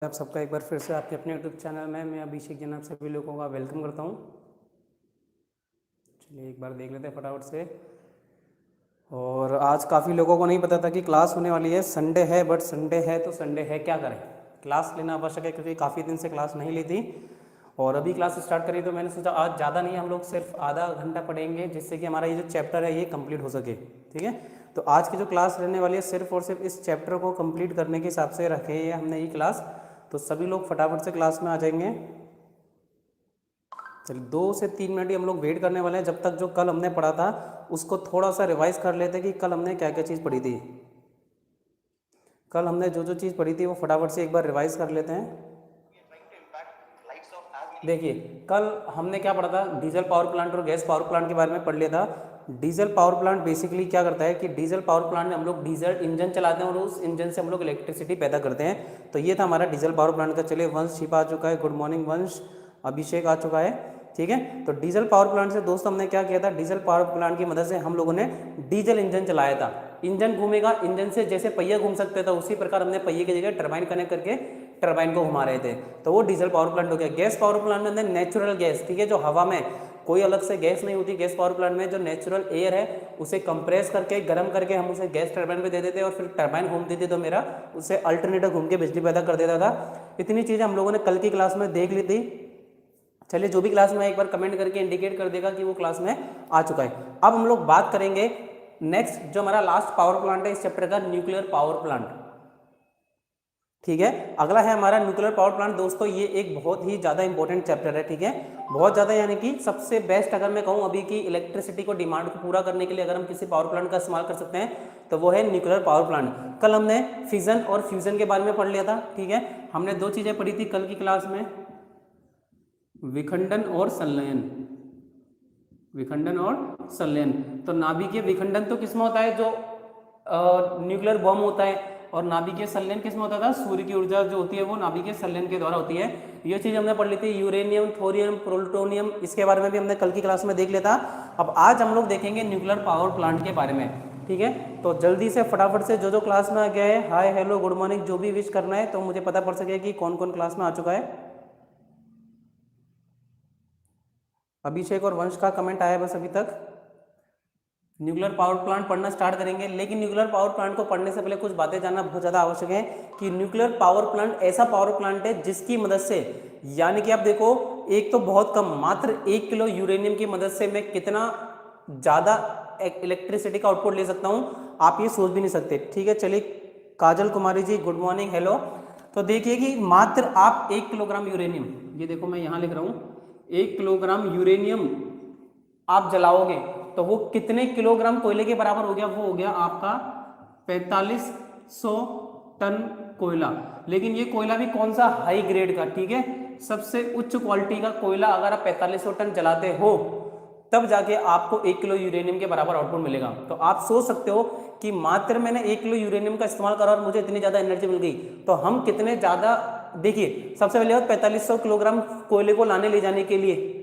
आप सबका एक बार फिर से आपके अपने यूट्यूब चैनल में मैं अभिषेक जैन आप सभी लोगों का वेलकम करता हूं। चलिए एक बार देख लेते हैं फटाफट से। और आज काफ़ी लोगों को नहीं पता था कि क्लास होने वाली है। संडे है, बट संडे है तो संडे है क्या करें, क्लास लेना आवश्यक है क्योंकि काफ़ी दिन से क्लास नहीं ली थी और अभी क्लास स्टार्ट करी। तो मैंने सोचा आज ज़्यादा नहीं, हम लोग सिर्फ आधा घंटा पढ़ेंगे जिससे कि हमारा ये जो चैप्टर है ये कंप्लीट हो सके। ठीक है, तो आज की जो क्लास रहने वाली है सिर्फ और सिर्फ इस चैप्टर को कंप्लीट करने के हिसाब से रखे है हमने ये क्लास। तो सभी लोग फटाफट से क्लास में आ जाएंगे। चलिए 2 से 3 मिनट ही हम लोग वेट करने वाले हैं, जब तक जो कल हमने पढ़ा था उसको थोड़ा सा रिवाइज कर लेते हैं कि कल हमने क्या क्या चीज़ पढ़ी थी। कल हमने जो जो चीज़ पढ़ी थी वो फटाफट से एक बार रिवाइज कर लेते हैं। देखिए कल हमने क्या पढ़ा था, डीजल पावर प्लांट और गैस पावर प्लांट के बारे में पढ़ लिया था। डीजल पावर प्लांट बेसिकली क्या करता है कि डीजल पावर प्लांट में हम लोग डीजल इंजन चलाते हैं और उस इंजन से हम लोग इलेक्ट्रिसिटी पैदा करते हैं। तो ये था हमारा डीजल पावर प्लांट का। चलिए वंश छिपा आ चुका है, गुड मॉर्निंग वंश, अभिषेक आ चुका है। ठीक है, तो डीजल पावर प्लांट से दोस्तों हमने क्या किया था, डीजल पावर प्लांट की मदद से हम लोगों ने डीजल इंजन चलाया था। इंजन घूमेगा, इंजन से जैसे पहिया घूम सकते थे उसी प्रकार हमने पहिए की जगह टरबाइन कनेक्ट करके टरबाइन को घुमा रहे थे, तो वो डीजल पावर प्लांट हो गया। गैस पावर प्लांट में अंदर नेचुरल गैस, ठीक है, जो हवा में कोई अलग से गैस नहीं होती, गैस पावर प्लांट में जो नेचुरल एयर है उसे कंप्रेस करके गर्म करके हम उसे गैस टरबाइन पे दे देते और फिर टरबाइन घूमती थी तो मेरा उससे अल्टरनेटर घूम के बिजली पैदा कर देता था। इतनी चीज़ें हम लोगों ने कल की क्लास में देख ली थी। चलिए जो भी क्लास में एक बार कमेंट करके इंडिकेट कर देगा कि वो क्लास में आ चुका है। अब हम लोग बात करेंगे नेक्स्ट, जो हमारा लास्ट पावर प्लांट है इस चैप्टर का, न्यूक्लियर पावर प्लांट। ठीक है, अगला है हमारा न्यूक्लियर पावर प्लांट। दोस्तों ये एक बहुत ही ज़्यादा इंपॉर्टेंट चैप्टर है। ठीक है, बहुत ज़्यादा, यानी कि सबसे बेस्ट अगर मैं कहूँ अभी की इलेक्ट्रिसिटी को डिमांड को पूरा करने के लिए अगर हम किसी पावर प्लांट का इस्तेमाल कर सकते हैं तो वो है न्यूक्लियर पावर प्लांट। कल हमने फिजन और फ्यूजन के बारे में पढ़ लिया था। ठीक है, हमने 2 चीज़ें पढ़ी थी कल की क्लास में, विखंडन और संलयन। विखंडन और संलयन, तो नाभिकीय विखंडन तो किसमें होता है, जो न्यूक्लियर बम होता है, और नाभिकीय संलयन किसमें होता था, सूर्य की ऊर्जा जो होती है वो नाभिकीय संलयन के द्वारा होती है। ये चीज हमने पढ़ ली थी। यूरेनियम, थोरियम, प्लूटोनियम, इसके बारे में भी हमने कल की क्लास में देख लिया था। अब आज हम लोग देखेंगे न्यूक्लियर पावर प्लांट के बारे में। ठीक है, तो जल्दी से फटाफट से जो जो क्लास में आ गया है, हाय हेलो गुड मॉर्निंग जो भी विश करना है तो मुझे पता पड़ सके कि कौन कौन क्लास में आ चुका है। अभिषेक और वंश का कमेंट आया बस अभी तक। न्यूक्लियर पावर प्लांट पढ़ना स्टार्ट करेंगे, लेकिन न्यूक्लियर पावर प्लांट को पढ़ने से पहले कुछ बातें जानना बहुत ज़्यादा आवश्यक है कि न्यूक्लियर पावर प्लांट ऐसा पावर प्लांट है जिसकी मदद से, यानी कि आप देखो एक तो बहुत कम, मात्र 1 किलो यूरेनियम की मदद से मैं कितना ज़्यादा इलेक्ट्रिसिटी का आउटपुट ले सकता हूँ, आप ये सोच भी नहीं सकते। ठीक है, चलिए Kajal Kumari ji good morning, hello. तो देखिए कि मात्र आप 1 किलोग्राम यूरेनियम, ये देखो मैं यहाँ लिख रहा हूँ, 1 किलोग्राम यूरेनियम आप जलाओगे तो वो कितने किलोग्राम कोयले के बराबर हो गया, वो हो गया आपका 4500 टन कोयला। लेकिन ये कोयला भी कौन सा, हाई ग्रेड का। ठीक है, सबसे उच्च क्वालिटी का कोयला अगर आप 4500 टन जलाते हो तब जाके आपको 1 किलो यूरेनियम के बराबर आउटपुट मिलेगा। तो आप सोच सकते हो कि मात्र मैंने 1 किलो यूरेनियम का इस्तेमाल करा और मुझे इतनी ज़्यादा एनर्जी मिल गई, तो हम कितने ज़्यादा। देखिए सबसे पहले 4500 किलोग्राम कोयले को लाने ले जाने के लिए,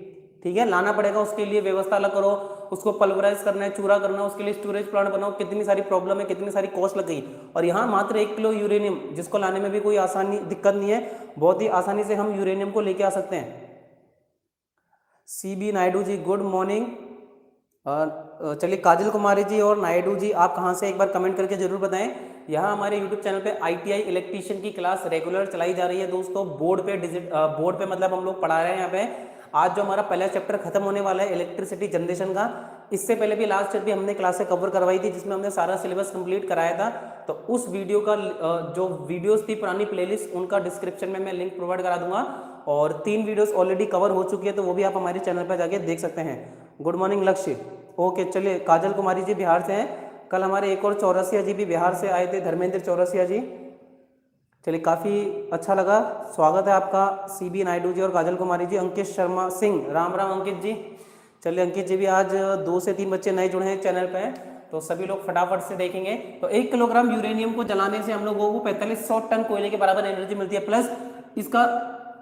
ठीक है, लाना पड़ेगा, उसके लिए व्यवस्था अलग करो, उसको पल्वराइज करना है, चूरा करना है, उसके लिए स्टोरेज प्लांट बनाओ, कितनी सारी प्रॉब्लम है, कितनी सारी कॉस्ट लग गई। और यहाँ मात्र 1 किलो यूरेनियम, जिसको लाने में भी कोई आसानी दिक्कत नहीं है, बहुत ही आसानी से हम यूरेनियम को लेके आ सकते हैं। CB Naidu ji good morning. चलिए काजल कुमारी जी और नायडू जी आप कहाँ से, एक बार कमेंट करके जरूर बताएं। यहाँ हमारे यूट्यूब चैनल पे ITI इलेक्ट्रीशियन की क्लास रेगुलर चलाई जा रही है दोस्तों, बोर्ड पे मतलब हम लोग पढ़ा रहे हैं यहाँ पे। आज जो हमारा पहला चैप्टर खत्म होने वाला है इलेक्ट्रिसिटी जनरेशन का, इससे पहले भी लास्ट ईयर भी हमने क्लासें कवर करवाई थी जिसमें हमने सारा सिलेबस कंप्लीट कराया था। तो उस वीडियो का जो वीडियोस थी पुरानी प्लेलिस्ट, उनका डिस्क्रिप्शन में मैं लिंक प्रोवाइड करा दूंगा, और 3 वीडियोस ऑलरेडी कवर हो चुकी है तो वो भी आप हमारे चैनल पर जाके देख सकते हैं। गुड मॉर्निंग लक्ष्य, ओके। चलिए काजल कुमारी जी बिहार से हैं, कल हमारे एक और चौरसिया जी भी बिहार से आए थे, धर्मेंद्र चौरसिया जी। चलिए काफ़ी अच्छा लगा, स्वागत है आपका CB नायडू जी और काजल कुमारी जी। अंकित शर्मा सिंह, राम राम अंकित जी। चलिए अंकित जी भी आज 2 से 3 बच्चे नए जुड़े हैं चैनल पे, तो सभी लोग फटाफट से देखेंगे। तो 1 किलोग्राम यूरेनियम को जलाने से हम लोगों को 4500 टन कोयले के बराबर एनर्जी मिलती है, प्लस इसका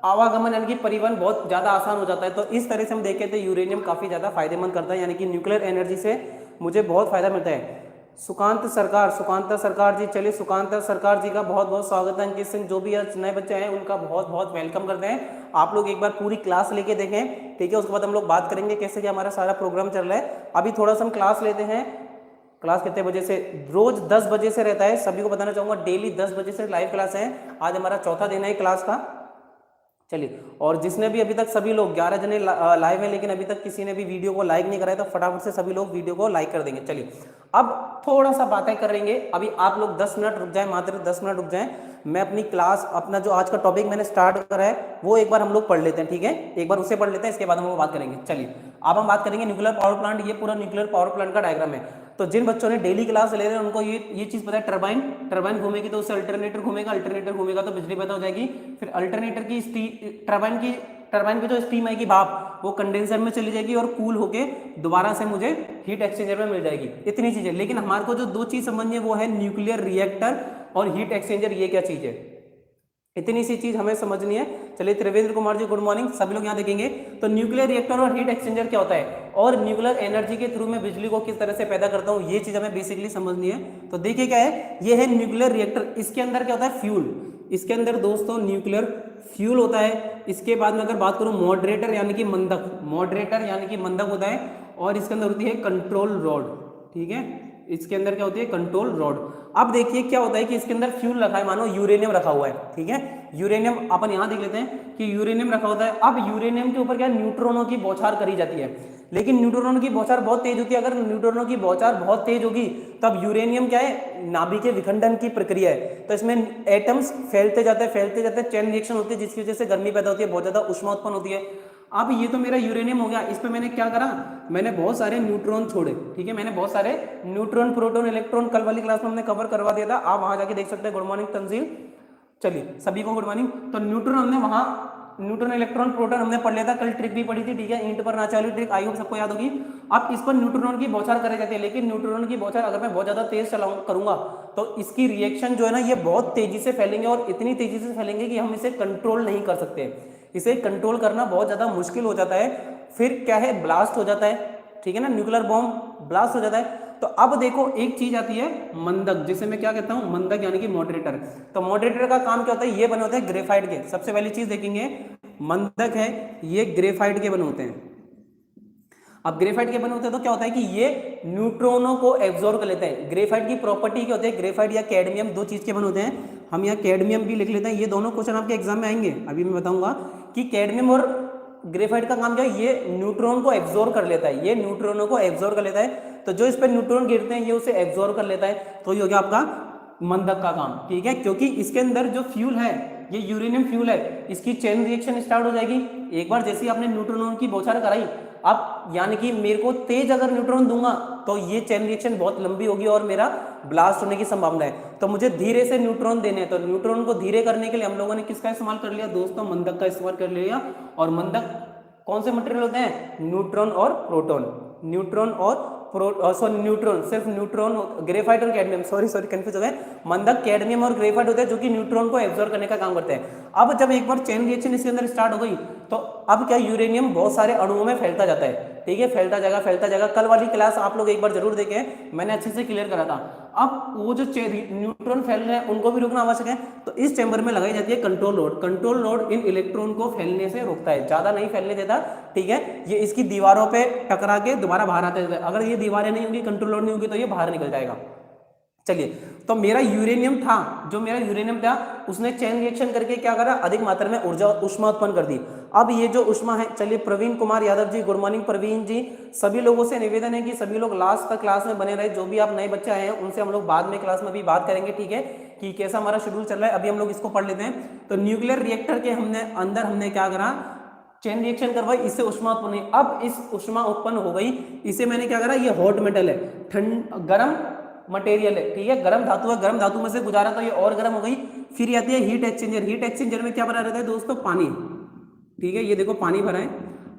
आवागमन यानी कि परिवहन बहुत ज़्यादा आसान हो जाता है। तो इस तरह से हम देखें तो यूरेनियम काफ़ी ज़्यादा फायदेमंद करता है, यानी कि न्यूक्लियर एनर्जी से मुझे बहुत फायदा मिलता है। सुकांत सरकार जी। चलिए सुकांत सरकार जी का बहुत बहुत स्वागत है। अंकित सिंह, जो भी आज नए बच्चे हैं उनका बहुत बहुत वेलकम करते हैं। आप लोग एक बार पूरी क्लास लेके देखें, ठीक है, उसके बाद हम लोग बात करेंगे कैसे कि हमारा सारा प्रोग्राम चल रहा है। अभी थोड़ा सा हम क्लास लेते हैं। क्लास कितने बजे से? रोज 10 बजे से रहता है। सभी को बताना चाहूंगा डेली 10 बजे से लाइव क्लास है। आज हमारा चौथा दिन है क्लास का। चलिए, और जिसने भी अभी तक, सभी लोग 11 जने लाइव हैं, लेकिन अभी तक किसी ने भी वीडियो को लाइक नहीं कराया, तो फटाफट से सभी लोग वीडियो को लाइक कर देंगे। चलिए, अब थोड़ा सा बातें करेंगे। अभी आप लोग 10 मिनट रुक जाएं, मात्र 10 मिनट रुक जाएं। मैं अपनी क्लास, अपना जो आज का टॉपिक मैंने स्टार्ट करा है वो एक बार हम लोग पढ़ लेते हैं, ठीक है, एक बार उसे पढ़ लेते हैं, इसके बाद हम लोग बात करेंगे। चलिए, अब हम बात करेंगे न्यूक्लियर पावर प्लांट। ये पूरा न्यूक्लियर पावर प्लांट का डायग्राम है। तो जिन बच्चों ने डेली क्लास ले रहे हैं उनको ये चीज पता है, टरबाइन घूमेगी तो उससे अल्टरनेटर घूमेगा, अल्टरनेटर घूमेगा तो बिजली पैदा हो जाएगी। फिर अल्टरनेटर की टरबाइन की जो स्टीम आएगी, भाप, वो कंडेंसर में चली जाएगी और कूल होके दोबारा से मुझे हीट एक्सचेंजर में मिल जाएगी। इतनी चीजें। लेकिन हमारे को जो दो चीज समझनी है वो है न्यूक्लियर रिएक्टर और हीट एक्सचेंजर। ये क्या चीज है, इतनी सी चीज हमें समझनी है। चलिए, त्रिवेंद्र कुमार जी गुड मॉर्निंग। सभी लोग यहाँ देखेंगे। तो न्यूक्लियर रिएक्टर और हीट एक्सचेंजर क्या होता है, और न्यूक्लियर एनर्जी के थ्रू मैं बिजली को किस तरह से पैदा करता हूँ, ये चीज हमें बेसिकली समझनी है। तो देखिए क्या है, ये है न्यूक्लियर रिएक्टर। इसके अंदर क्या होता है, फ्यूल। इसके अंदर दोस्तों न्यूक्लियर फ्यूल होता है। इसके बाद में अगर बात करूं, मॉडरेटर यानी कि मंदक होता है। और इसके अंदर होती है कंट्रोल रॉड, ठीक है, इसके अंदर क्या होती है, कंट्रोल रॉड। अब देखिए क्या होता है कि इसके अंदर फ्यूल रखा है, मानो यूरेनियम रखा हुआ है, ठीक है, यूरेनियम। अपन यहां देख लेते हैं कि यूरेनियम रखा होता है। अब यूरेनियम के ऊपर क्या, न्यूट्रॉनों की बौछार करी जाती है। लेकिन न्यूट्रॉनों की बौछार बहुत तेज होती है। अगर न्यूट्रॉनों की बौछार बहुत तेज होगी तब यूरेनियम क्या है, नाभिकीय विखंडन की प्रक्रिया है। तो इसमें एटम्स फैलते जाते हैं, चेन रिएक्शन होती है, जिसकी वजह से गर्मी पैदा होती है, बहुत ज्यादा ऊष्मा उत्पन्न होती है। अब ये तो मेरा यूरेनियम हो गया। इस पे मैंने क्या करा, मैंने बहुत सारे न्यूट्रॉन छोड़े, ठीक है, मैंने बहुत सारे न्यूट्रॉन, प्रोटॉन, इलेक्ट्रॉन, कल वाली क्लास में हमने कवर करवा दिया था, आप वहां जाके देख सकते हैं। Good morning Tanzeel. चलिए, सभी को गुड मॉर्निंग। तो न्यूट्रॉन हमने वहां, न्यूट्रॉन, इलेक्ट्रॉन, प्रोटॉन हमने पढ़ लिया था। कल ट्रिक भी पढ़ी थी, ठीक है, ईंट पर नाचे वाली ट्रिक, आई होप सबको याद होगी। अब इस पर न्यूट्रॉन की बौछार करी जाती है। लेकिन न्यूट्रॉन की बौछार अगर मैं बहुत ज्यादा तेज करूंगा तो इसकी रिएक्शन जो है ना, ये बहुत तेजी से फैलेंगे, और इतनी तेजी से फैलेंगे कि हम इसे कंट्रोल नहीं कर सकते। इसे कंट्रोल करना बहुत ज्यादा मुश्किल हो जाता है। फिर क्या है, ब्लास्ट हो जाता है, ठीक है ना, न्यूक्लियर बॉम्ब ब्लास्ट हो जाता है। तो अब देखो एक चीज आती है मंदक, जिसे मैं क्या कहता हूं, मंदक यानी कि मॉडरेटर। तो मॉडरेटर का काम क्या होता है, ये बने होते हैं ग्रेफाइट के। सबसे पहली चीज देखेंगे, मंदक है, ये ग्रेफाइट के बने होते हैं। अब ग्रेफाइट के बने होते हैं तो क्या होता है कि ये न्यूट्रॉनों को एब्जॉर्ब कर लेते हैं। ग्रेफाइट की प्रॉपर्टी क्या होती है, ग्रेफाइट या कैडमियम, दो चीज के बने होते हैं। हम यहाँ कैडमियम भी लिख लेते हैं, ये दोनों क्वेश्चन आपके एग्जाम में आएंगे। अभी मैं बताऊंगा कि कैडमियम और ग्रेफाइट का काम क्या है, ये न्यूट्रॉन को एब्जॉर्ब कर लेता है, ये न्यूट्रॉनों को एब्जॉर्ब कर लेता है। तो जो इस पर न्यूट्रॉन गिरते हैं ये उसे एब्जॉर्ब कर लेता है। तो ये हो गया आपका मंदक का काम, ठीक है, क्योंकि इसके अंदर जो फ्यूल है ये यूरेनियम फ्यूल है, इसकी चेन रिएक्शन स्टार्ट हो जाएगी। एक बार जैसे आपने न्यूट्रॉनों की बौछार कराई, अब यानी कि मेरे को तेज अगर न्यूट्रॉन दूंगा तो ये चेन रिएक्शन बहुत लंबी होगी और मेरा ब्लास्ट होने की संभावना है। तो मुझे धीरे से न्यूट्रॉन देने हैं। तो न्यूट्रॉन को धीरे करने के लिए हम लोगों ने किसका इस्तेमाल कर लिया दोस्तों, मंदक का इस्तेमाल कर लिया। और मंदक कौन से मटेरियल होते हैं, न्यूट्रॉन और प्रोटॉन, न्यूट्रॉन और न्यूट्रॉन, सिर्फ न्यूट्रॉन, ग्रेफाइट और कैडमियम, सॉरी कंफ्यूज हो गए, मंदक, कैडमियम और ग्रेफाइट होते हैं जो कि न्यूट्रॉन को एब्जॉर्ब करने का काम करते हैं। अब जब एक बार चेन रिएक्शन इसके अंदर स्टार्ट हो गई तो अब क्या, यूरेनियम बहुत सारे अणुओं में फैलता जाता है, ठीक है, फैलता जाएगा। कल वाली क्लास आप लोग एक बार जरूर देखें, मैंने अच्छे से क्लियर करा था। अब वो जो न्यूट्रॉन फैल रहे हैं उनको भी रोकना आवश्यक है। तो इस चैम्बर में लगाई जाती है कंट्रोल रॉड। कंट्रोल रॉड इन इलेक्ट्रॉन को फैलने से रोकता है, ज्यादा नहीं फैलने देता, ठीक है। ये इसकी दीवारों पे टकरा के दोबारा बाहर आते हैं। अगर ये दीवारें नहीं होंगी, कंट्रोल रॉड नहीं होगी, तो ये बाहर निकल जाएगा। चलिए, तो मेरा यूरेनियम था, जो मेरा यूरेनियम था उसने चेन रिएक्शन करके क्या करा, अधिक मात्रा में ऊर्जा, ऊष्मा उत्पन्न कर दी। अब ये जो ऊष्मा है, चलिए प्रवीण कुमार यादव जी, गुड मॉर्निंग प्रवीण जी। सभी लोगों से निवेदन है कि सभी लोग लास्ट तक क्लास में बने रहे। जो भी आप नए बच्चे आए हैं उनसे हम लोग बाद में क्लास में भी बात करेंगे, ठीक है, कि कैसा हमारा शेड्यूल चल रहा है। अभी हम लोग इसको पढ़ लेते हैं। तो न्यूक्लियर रिएक्टर के अंदर हमने क्या करा, चेन रिएक्शन करवाई, इससे ऊष्मा उत्पन्न हुई। अब इस ऊष्मा उत्पन्न हो गई, इसे मैंने क्या करा, ये हॉट मेटल है, गर्म मटेरियल है, ठीक है, गर्म धातु है, गर्म धातु में से गुजारा तो ये और गर्म हो गई। फिर आती है हीट एक्सचेंजर। हीट एक्सचेंजर में क्या भरा रहता है दोस्तों, पानी, ठीक है, ये देखो पानी भरा है।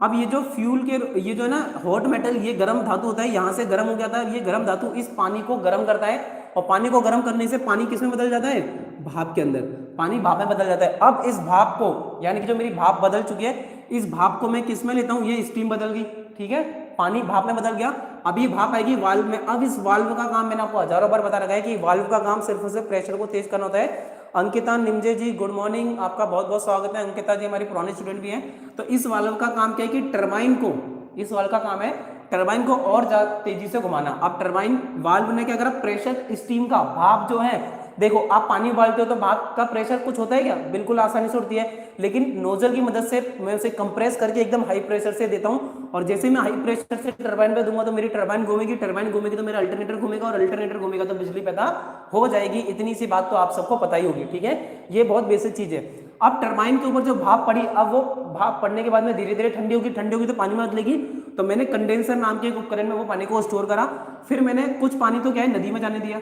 अब ये जो फ्यूल के, ये जो है ना हॉट मेटल, ये गर्म धातु होता है, यहाँ से गर्म हो जाता है। ये गर्म धातु इस पानी को गर्म करता है, और पानी को गर्म करने से पानी किस में बदल जाता है, भाप के अंदर, पानी भाप में बदल जाता है। अब इस भाप को, यानी कि जो मेरी भाप बदल चुकी है, इस भाप को मैं किस में लेता हूँ, ये स्टीम बदल गई, ठीक है, पानी भाप में बदल गया, अब ये भाप आएगी वाल्व में। अब इस वाल्व का काम मैंने आपको हजारों बार बता रखा है कि वाल्व का काम सिर्फ और सिर्फ प्रेशर को तेज करना होता है। अंकिता निमजे जी गुड मॉर्निंग, आपका बहुत बहुत स्वागत है। अंकिता जी हमारी पुरानी स्टूडेंट भी हैं। तो इस वाल्व का काम क्या है कि टरबाइन को, इस वाल्व का काम है टरबाइन को और ज्यादा तेजी से घुमाना। अब टरबाइन वाल्व ने क्या करा, प्रेशर स्टीम का भाप जो है, देखो आप पानी उबालते हो तो भाप का प्रेशर कुछ होता है क्या, बिल्कुल आसानी से उठती है, लेकिन नोजल की मदद से मैं उसे कंप्रेस करके एकदम हाई प्रेशर से देता हूं, और जैसे मैं हाई प्रेशर से टरबाइन पे दूंगा तो मेरी टरबाइन घूमेगी, टरबाइन घूमेगी तो मेरा अल्टरनेटर घूमेगा, और अल्टरनेटर घूमेगा तो बिजली पैदा हो जाएगी। इतनी सी बात तो आप सबको पता ही होगी, ठीक है, ये बहुत बेसिक चीज है। अब टरबाइन के ऊपर जो भाप पड़ी, अब वो भाप पड़ने के बाद में धीरे धीरे ठंडी होगी, ठंडी होगी तो पानी में बदलेगी। तो मैंने कंडेंसर नाम के एक उपकरण में वो पानी को स्टोर करा, फिर मैंने कुछ पानी तो क्या है नदी में जाने दिया,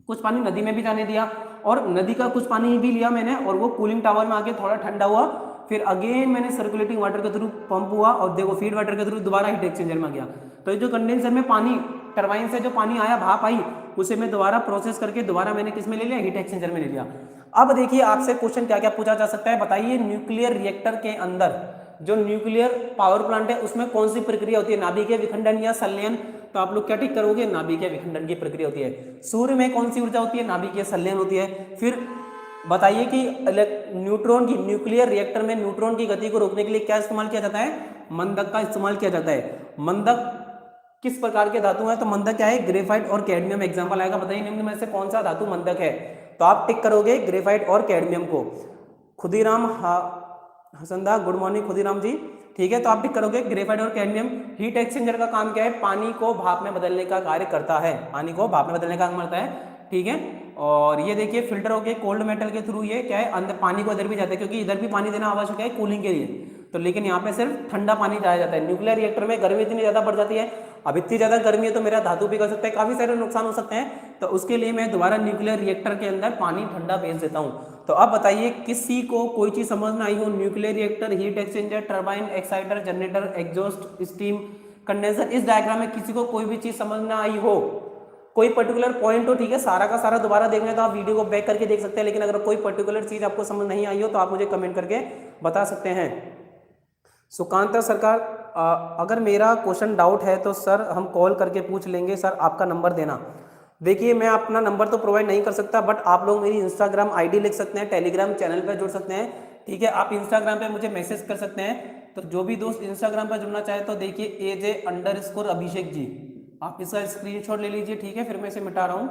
कुछ पानी नदी में भी जाने दिया, और नदी का कुछ पानी भी लिया मैंने, और वो कूलिंग टावर में आके थोड़ा ठंडा हुआ, फिर अगेन मैंने सर्कुलेटिंग वाटर के थ्रू पंप हुआ, और देखो फीड वाटर के थ्रू दोबारा हीट एक्सचेंजर में गया। तो ये जो कंडेंसर में पानी, टरबाइन से जो पानी आया, भाप आई, उसे मैं दोबारा प्रोसेस करके दोबारा मैंने किस में ले लिया, हीट एक्सचेंजर में ले लिया। अब देखिए आपसे क्वेश्चन क्या क्या पूछा जा सकता है, बताइए न्यूक्लियर रिएक्टर के अंदर जो न्यूक्लियर पावर प्लांट है उसमें कौन सी प्रक्रिया होती है, नाभिकीय विखंडन या संलयन। तो आप लोग क्या टिक करोगे, नाभिकीय विखंडन की प्रक्रिया होती है। सूर्य में कौन सी ऊर्जा होती है, नाभिकीय संलयन होती है। फिर बताइए कि न्यूट्रॉन की, न्यूक्लियर रिएक्टर में न्यूट्रॉन की गति को रोकने के लिए क्या इस्तेमाल किया जाता है, मंदक का इस्तेमाल किया जाता है। मंदक किस प्रकार के धातु है, तो मंदक क्या है, ग्रेफाइट और कैडमियम एग्जाम्पल आएगा। बताइए निम्न में से कौन सा धातु मंदक है, तो आप टिक करोगे ग्रेफाइट और कैडमियम को। खुदीराम हसंदा गुड मॉर्निंग खुदीराम जी, ठीक है, तो आप टिक करोगे ग्रेफाइट और कैडमियम। हीट एक्सचेंजर का काम क्या है, पानी को भाप में बदलने का कार्य करता है, पानी को भाप में बदलने का काम करता है, ठीक है। और ये देखिए फिल्टर हो गए कोल्ड मेटल के थ्रू, ये क्या है अंदर पानी को इधर भी जाता है, क्योंकि इधर भी पानी देना आवश्यक है कूलिंग के लिए, तो लेकिन यहाँ पे सिर्फ ठंडा पानी जाया जाता है। न्यूक्लियर रिएक्टर में गर्मी इतनी ज्यादा बढ़ जाती है, अब इतनी ज्यादा गर्मी है तो मेरा धातु भी कर सकता है, काफी सारे नुकसान हो सकते हैं, तो उसके लिए मैं दोबारा न्यूक्लियर रिएक्टर के अंदर पानी ठंडा भेज देता हूँ। तो अब बताइए किसी को कोई चीज समझ में आई हो, nuclear reactor, heat exchanger, turbine, exciter, generator, exhaust, steam, condenser, इस डायग्राम में किसी को कोई भी चीज समझ में आई हो, कोई पर्टिकुलर पॉइंट हो, ठीक है, सारा का सारा दोबारा देखना तो आप वीडियो को बैक करके देख सकते हैं, लेकिन अगर कोई पर्टिकुलर चीज आपको समझ नहीं आई हो तो आप मुझे कमेंट करके बता सकते हैं। सुकांता सरकार, अगर मेरा क्वेश्चन डाउट है तो सर हम कॉल करके पूछ लेंगे, सर आपका नंबर देना। देखिए मैं अपना नंबर तो प्रोवाइड नहीं कर सकता, बट आप लोग मेरी इंस्टाग्राम आईडी लिख सकते हैं, टेलीग्राम चैनल पर जुड़ सकते हैं, ठीक है, आप इंस्टाग्राम पे मुझे मैसेज कर सकते हैं। तो जो भी दोस्त इंस्टाग्राम पर जुड़ना चाहे तो देखिए AJ_अभिषेक जी, आप इसका स्क्रीनशॉट ले लीजिए, ठीक है, फिर मैं इसे मिटा रहा हूँ।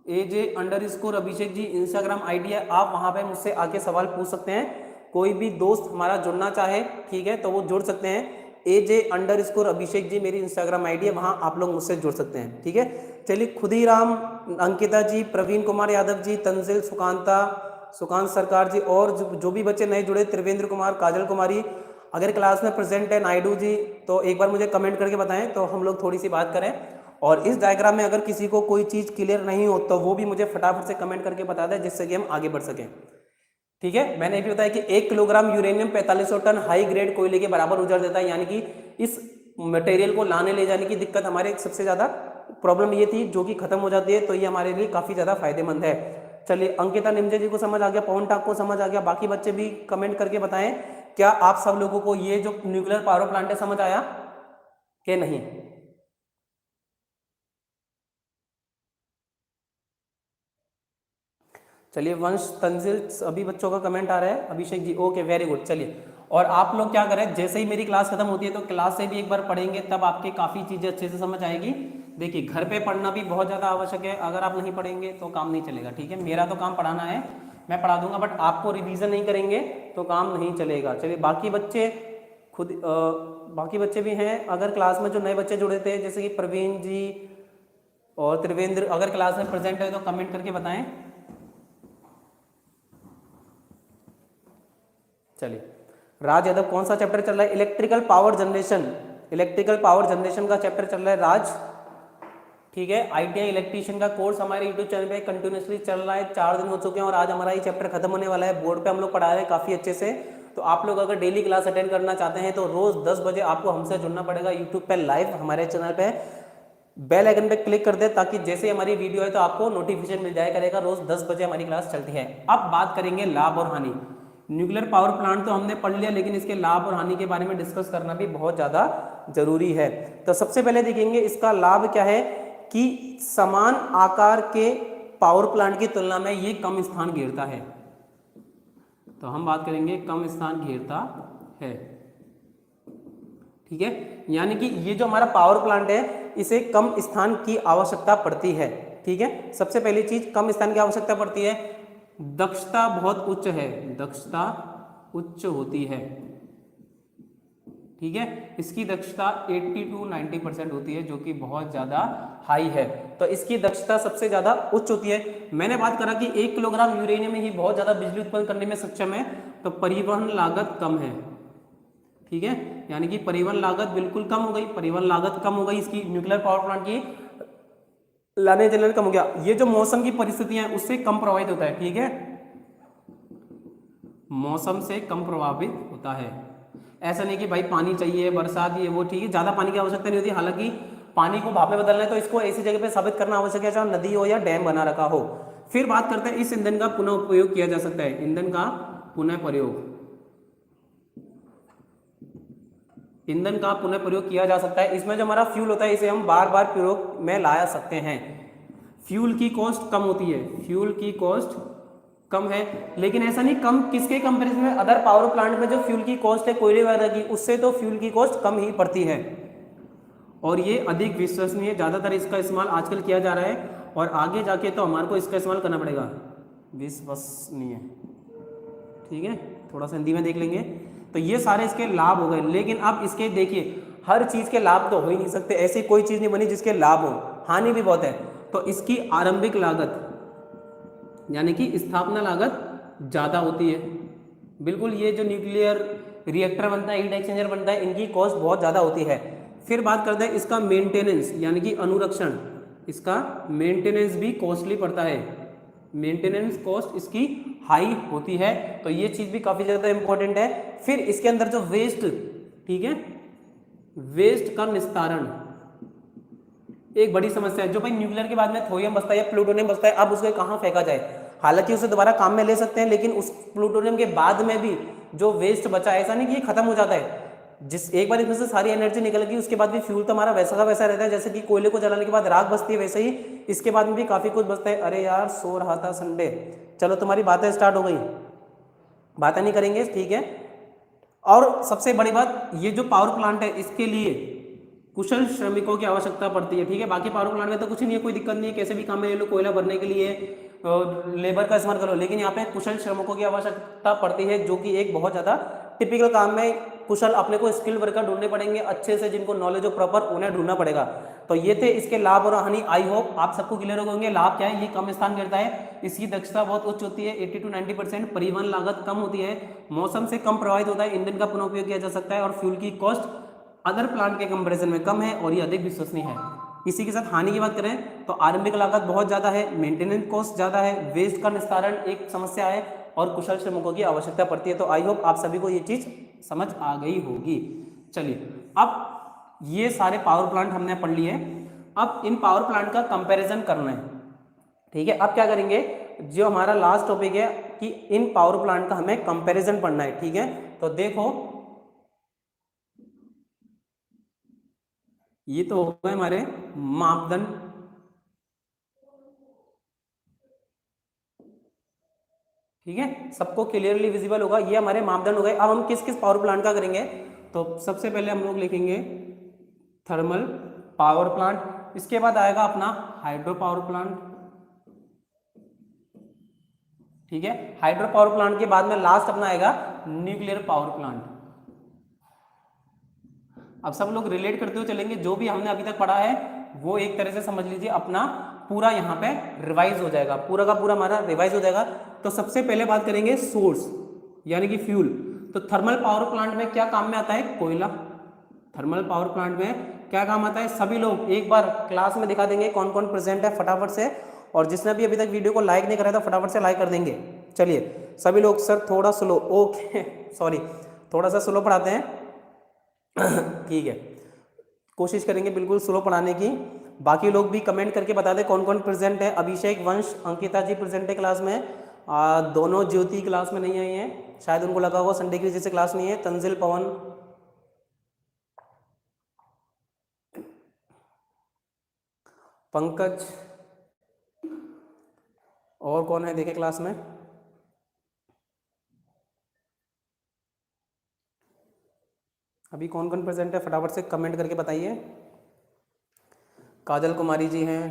AJ_अभिषेक जी इंस्टाग्राम आईडी है, आप वहाँ पे मुझसे आके सवाल पूछ सकते हैं। कोई भी दोस्त हमारा जुड़ना चाहे, ठीक है, तो वो जुड़ सकते हैं। AJ_अभिषेक जी मेरी इंस्टाग्राम आईडी है, वहाँ आप लोग मुझसे जुड़ सकते हैं, ठीक है। चलिए खुदीराम, अंकिता जी, प्रवीण कुमार यादव जी, तंजिल, सुकांत सरकार जी, और जो भी बच्चे नए जुड़े, त्रिवेंद्र कुमार, काजल कुमारी, अगर क्लास में प्रेजेंट है, नायडू जी, तो एक बार मुझे कमेंट करके बताएं तो हम लोग थोड़ी सी बात करें। और इस डायग्राम में अगर किसी को कोई चीज़ क्लियर नहीं हो तो वो भी मुझे फटाफट से कमेंट करके बता दें, जिससे कि हम आगे बढ़ सकें, ठीक है। मैंने भी बताया कि 1 kilogram uranium 4500 ton high grade कोयले के बराबर उजाड़ देता है, यानी कि इस मटेरियल को लाने ले जाने की दिक्कत हमारे सबसे ज़्यादा प्रॉब्लम ये थी, जो कि खत्म हो जाती है, तो ये हमारे लिए काफ़ी ज़्यादा फायदेमंद है। चलिए अंकिता निमजे जी को समझ आ गया, पवन टाक को समझ आ गया, बाकी बच्चे भी कमेंट करके बताएं क्या आप सब लोगों को ये जो न्यूक्लियर पावर प्लांट है समझ आया कि नहीं। चलिए वंश, तंजिल, सभी बच्चों का कमेंट आ रहा है, Abhishek ji okay very good. चलिए और आप लोग क्या करें, जैसे ही मेरी क्लास खत्म होती है तो क्लास से भी एक बार पढ़ेंगे, तब आपके काफ़ी चीज़ें अच्छे से समझ आएगी। देखिए घर पे पढ़ना भी बहुत ज़्यादा आवश्यक है, अगर आप नहीं पढ़ेंगे तो काम नहीं चलेगा, ठीक है। मेरा तो काम पढ़ाना है, मैं पढ़ा दूंगा, बट आपको रिवीजन नहीं करेंगे तो काम नहीं चलेगा। चलिए बाकी बच्चे बाकी बच्चे भी हैं, अगर क्लास में जो नए बच्चे जुड़े थे जैसे कि प्रवीण जी और त्रिवेंद्र, अगर क्लास में प्रेजेंट है तो कमेंट करके बताएं। चलिए राज यादव, कौन सा चैप्टर चल रहा है, electrical power generation, electrical power generation का चैप्टर चल रहा है राज, ठीक है। ITI इलेक्ट्रीशियन का कोर्स हमारे यूट्यूब चैनल पे कंटिन्यूसली चल रहा है, 4 दिन हो चुके हैं और आज हमारा ये चैप्टर खत्म होने वाला है। बोर्ड पे हम लोग पढ़ा रहे हैं काफ़ी अच्छे से, तो आप लोग अगर डेली क्लास अटेंड करना चाहते हैं तो रोज़ 10 बजे आपको हमसे जुड़ना पड़ेगा यूट्यूब पे लाइव, हमारे चैनल पे बेल आइकन पे क्लिक कर दे, ताकि जैसे हमारी वीडियो है तो आपको नोटिफिकेशन मिल जाया करेगा। रोज़ 10 बजे हमारी क्लास चलती है। अब बात करेंगे लाभ और हानि। न्यूक्लियर पावर प्लांट तो हमने पढ़ लिया, लेकिन इसके लाभ और हानि के बारे में डिस्कस करना भी बहुत ज़्यादा जरूरी है। तो सबसे पहले देखेंगे इसका लाभ क्या है कि समान आकार के पावर प्लांट की तुलना में ये कम स्थान घेरता है। तो हम बात करेंगे कम स्थान घेरता है, ठीक है। यानी कि ये जो हमारा पावर प्लांट है इसे कम स्थान की आवश्यकता पड़ती है, ठीक है। सबसे पहली चीज कम स्थान की आवश्यकता पड़ती है, दक्षता बहुत उच्च है, दक्षता उच्च होती है, ठीक है। इसकी दक्षता 80 to 90% होती है, जो कि बहुत ज़्यादा हाई है। तो इसकी दक्षता सबसे ज़्यादा उच्च होती है। मैंने बात करा कि 1 किलोग्राम यूरेनियम ही बहुत ज़्यादा बिजली उत्पन्न करने में सक्षम है, तो परिवहन लागत कम है, ठीक है। यानी कि परिवहन लागत बिल्कुल कम हो गई, परिवहन लागत कम हो गई इसकी न्यूक्लियर पावर प्लांट की, लाने जलने कम हो गया। ये जो मौसम की परिस्थितियां हैं उससे कम प्रभावित होता है, ठीक है, मौसम से कम प्रभावित होता है। ऐसा नहीं कि भाई पानी चाहिए, बरसात ये वो, ठीक है, ज़्यादा पानी की आवश्यकता नहीं होती। हालांकि पानी को भाप में बदलना है तो इसको ऐसी जगह पे साबित करना आवश्यक है जहाँ नदी हो या डैम बना रखा हो। फिर बात करते हैं इस ईंधन का पुनः उपयोग किया जा सकता है, ईंधन का पुनः प्रयोग, ईंधन का पुनः प्रयोग किया जा सकता है। इसमें जो हमारा फ्यूल होता है इसे हम बार बार प्रयोग में ला सकते हैं। फ्यूल की कॉस्ट कम होती है, फ्यूल की कॉस्ट कम है, लेकिन ऐसा नहीं कम किसके कंपैरिजन में, अदर पावर प्लांट में जो फ्यूल की कॉस्ट है कोयले वगैरह की, उससे तो फ्यूल की कॉस्ट कम ही पड़ती है और ये अधिक विश्वसनीय, ज़्यादातर इसका इस्तेमाल आजकल किया जा रहा है और आगे जाके तो हमारे को इसका इस्तेमाल करना पड़ेगा, विश्वसनीय, ठीक है। थोड़ा सा हिंदी में देख लेंगे। तो ये सारे इसके लाभ हो गए, लेकिन अब इसके देखिए हर चीज़ के लाभ तो हो ही नहीं सकते, ऐसी कोई चीज़ नहीं बनी जिसके लाभ हो, हानि भी बहुत है। तो इसकी आरंभिक लागत यानी कि स्थापना लागत ज़्यादा होती है, बिल्कुल। ये जो न्यूक्लियर रिएक्टर बनता है, हीट एक्सचेंजर बनता है, इनकी कॉस्ट बहुत ज़्यादा होती है। फिर बात करते हैं इसका मेंटेनेंस यानी कि अनुरक्षण, इसका मेंटेनेंस भी कॉस्टली पड़ता है, मेंटेनेंस कॉस्ट इसकी हाई होती है, तो ये चीज़ भी काफ़ी ज़्यादा इंपॉर्टेंट है। फिर इसके अंदर जो वेस्ट, ठीक है, वेस्ट का निस्तारण एक बड़ी समस्या है। जो भाई न्यूक्लियर के बाद में थोरियम बचता है या प्लूटोनियम बचता है, अब उसको कहाँ फेंका जाए। हालांकि उसे दोबारा काम में ले सकते हैं, लेकिन उस प्लूटोनियम के बाद में भी जो वेस्ट बचा है, ऐसा नहीं कि ये खत्म हो जाता है, जिस एक बार इसमें से सारी एनर्जी निकल गई उसके बाद भी फ्यूल तो हमारा वैसा का वैसा रहता है, जैसे कि कोयले को जलाने के बाद राख बचती है, वैसे ही इसके बाद में भी काफ़ी कुछ बचता है। अरे यार सो रहा था संडे, चलो तुम्हारी बातें स्टार्ट हो गई, बातें नहीं करेंगे, ठीक है। और सबसे बड़ी बात, ये जो पावर प्लांट है इसके लिए कुशल श्रमिकों की आवश्यकता पड़ती है, ठीक है। बाकी पावर प्लांट में तो कुछ नहीं है, कोई दिक्कत नहीं है, कैसे भी काम में ले लो, कोयला भरने के लिए लेबर का इस्तेमाल करो, लेकिन यहाँ पे कुशल श्रमिकों की आवश्यकता पड़ती है, जो कि एक बहुत ज़्यादा टिपिकल काम में कुशल अपने को स्किल वर्कर ढूंढने पड़ेंगे अच्छे से, जिनको नॉलेज हो प्रॉपर, उन्हें ढूंढना पड़ेगा। तो ये थे इसके लाभ और हानि। आई होप आप सबको क्लियर हो होंगे। लाभ क्या है, ये कम स्थान घेरता है, इसकी दक्षता बहुत उच्च होती है 80 to 90%, परिवहन लागत कम होती है, मौसम से कम प्रभावित होता है, ईंधन का पुनः उपयोग किया जा सकता है और फ्यूल की कॉस्ट अदर प्लांट के कंपैरिजन में कम है और ये अधिक विश्वसनीय है। इसी के साथ हानि की बात करें तो आरंभिक लागत बहुत ज़्यादा है, मेंटेनेंस कॉस्ट ज़्यादा है, वेस्ट का निस्तारण एक समस्या है और कुशल श्रमिकों की आवश्यकता पड़ती है। तो आई होप आप सभी को ये चीज़ समझ आ गई होगी। चलिए, अब ये सारे पावर प्लांट हमने पढ़ लिए, अब इन पावर प्लांट का कंपैरिजन करना है, ठीक है। अब क्या करेंगे, जो हमारा लास्ट टॉपिक है कि इन पावर प्लांट का हमें कंपैरिजन पढ़ना है, ठीक है। तो देखो, ये तो हो गए हमारे मापदंड, ठीक है, सबको क्लियरली विजिबल होगा, ये हमारे मापदंड हो गए। अब हम किस किस पावर प्लांट का करेंगे, तो सबसे पहले हम लोग लिखेंगे थर्मल पावर प्लांट, इसके बाद आएगा अपना हाइड्रो पावर प्लांट, ठीक है। हाइड्रो पावर प्लांट के बाद में लास्ट अपना आएगा न्यूक्लियर पावर प्लांट। अब सब लोग रिलेट करते हुए चलेंगे, जो भी हमने अभी तक पढ़ा है वो एक तरह से समझ लीजिए अपना पूरा यहाँ पे रिवाइज हो जाएगा, पूरा का पूरा हमारा रिवाइज हो जाएगा। तो सबसे पहले बात करेंगे सोर्स यानी कि फ्यूल। तो थर्मल पावर प्लांट में क्या काम में आता है, कोयला। थर्मल पावर प्लांट में क्या काम आता है, सभी लोग एक बार क्लास में दिखा देंगे कौन कौन प्रेजेंट है फटाफट से, और जिसने भी अभी तक वीडियो को लाइक नहीं करा था फटाफट से लाइक कर देंगे। चलिए सभी लोग, सर थोड़ा स्लो, ओके सॉरी, थोड़ा सा स्लो पढ़ाते हैं ठीक है, कोशिश करेंगे बिल्कुल स्लो पढ़ाने की। बाकी लोग भी कमेंट करके बता दें कौन कौन प्रेजेंट है। अभिषेक, वंश, अंकिता जी प्रेजेंट है क्लास में, दोनों ज्योति क्लास में नहीं आई हैं, शायद उनको लगा होगा संडे की वजह से क्लास नहीं है। तंजिल, पवन, पंकज, और कौन है देखे क्लास में? अभी कौन कौन प्रेजेंट है फटाफट से कमेंट करके बताइए। काजल कुमारी जी हैं,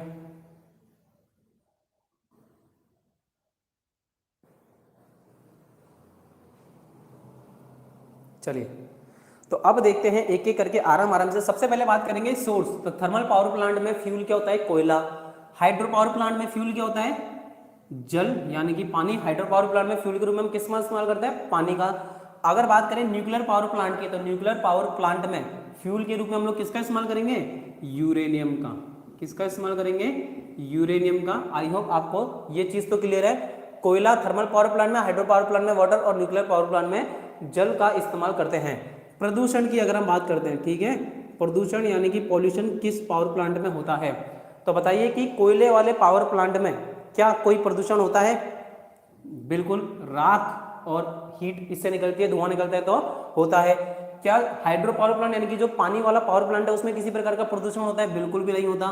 चलिए तो अब देखते हैं एक एक करके आराम आराम से। सबसे पहले बात करेंगे सोर्स। तो थर्मल पावर प्लांट में फ्यूल क्या होता है? कोयला। हाइड्रो पावर प्लांट में फ्यूल क्या होता है? जल यानी कि पानी। हाइड्रो पावर प्लांट में फ्यूल के रूप में हम किसका इस्तेमाल करते हैं? पानी का। अगर बात करें न्यूक्लियर पावर प्लांट की, तो न्यूक्लियर पावर प्लांट में फ्यूल के रूप में हम लोग किसका इस्तेमाल करेंगे? यूरेनियम का। किसका इस्तेमाल करेंगे? यूरेनियम का। आई होप आपको ये चीज तो क्लियर है। कोयला थर्मल पावर प्लांट में, हाइड्रो पावर प्लांट में वाटर, और न्यूक्लियर पावर प्लांट में जल का इस्तेमाल करते हैं। प्रदूषण की अगर हम बात करते हैं, ठीक है, प्रदूषण यानी कि पॉल्यूशन किस पावर प्लांट में होता है? तो बताइए कि कोयले वाले पावर प्लांट में क्या कोई प्रदूषण होता है? बिल्कुल, राख और हीट इससे निकलती है, धुआं निकलता है तो होता है। क्या हाइड्रो पावर प्लांट यानी कि जो पानी वाला पावर प्लांट है उसमें किसी प्रकार का प्रदूषण होता है? बिल्कुल भी नहीं होता।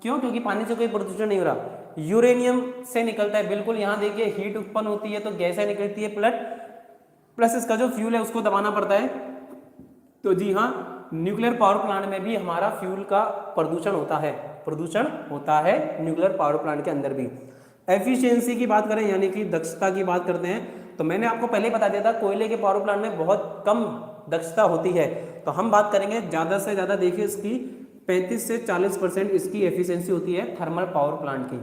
क्यों? क्योंकि पानी से कोई प्रदूषण नहीं हो रहा। यूरेनियम से निकलता है, बिल्कुल, यहाँ देखिए हीट उत्पन्न होती है तो गैसें निकलती है, प्लस इसका जो फ्यूल है उसको दबाना पड़ता है। तो जी हाँ, न्यूक्लियर पावर प्लांट में भी हमारा फ्यूल का प्रदूषण होता है, प्रदूषण होता है न्यूक्लियर पावर प्लांट के अंदर भी। एफिशिएंसी की बात करें यानी कि दक्षता की बात करते हैं, तो मैंने आपको पहले बता दिया था कोयले के पावर प्लांट में बहुत कम दक्षता होती है। तो हम बात करेंगे ज़्यादा से ज़्यादा, देखिए इसकी 35 से 40% इसकी एफिशिएंसी होती है थर्मल पावर प्लांट की।